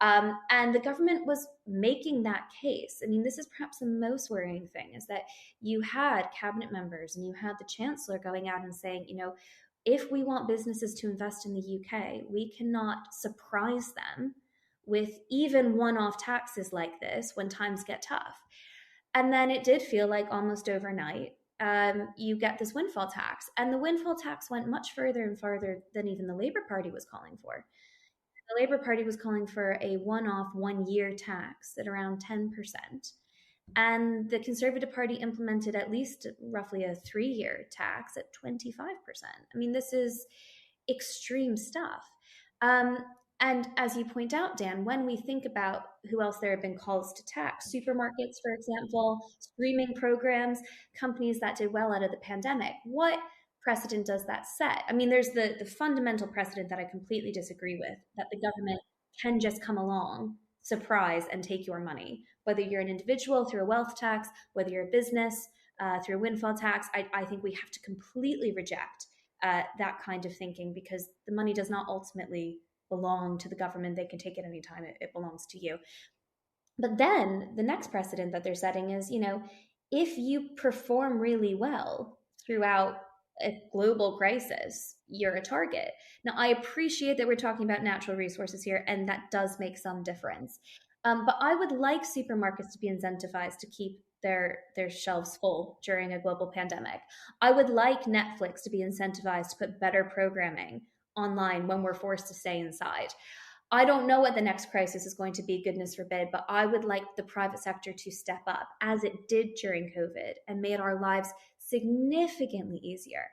And the government was making that case. I mean, this is perhaps the most worrying thing, is that you had cabinet members and you had the chancellor going out and saying, if we want businesses to invest in the UK, we cannot surprise them with even one-off taxes like this when times get tough. And then it did feel like almost overnight, you get this windfall tax. And the windfall tax went much further and farther than even the Labour Party was calling for. The Labour Party was calling for a one off 1 year tax at around 10%. And the Conservative Party implemented at least roughly a 3 year tax at 25%. I mean, this is extreme stuff. Um, and as you point out, Dan, when we think about who else there have been calls to tax, supermarkets, for example, streaming programs, companies that did well out of the pandemic, what precedent does that set? I mean, there's the fundamental precedent that I completely disagree with, that the government can just come along, surprise, and take your money. Whether you're an individual through a wealth tax, whether you're a business through a windfall tax, I think we have to completely reject that kind of thinking, because the money does not ultimately belong to the government. They can take it anytime it belongs to you. But then the next precedent that they're setting is, if you perform really well throughout a global crisis, you're a target. Now, I appreciate that we're talking about natural resources here, and that does make some difference. But I would like supermarkets to be incentivized to keep their shelves full during a global pandemic. I would like Netflix to be incentivized to put better programming online when we're forced to stay inside. I don't know what the next crisis is going to be, goodness forbid, but I would like the private sector to step up, as it did during COVID, and made our lives significantly easier.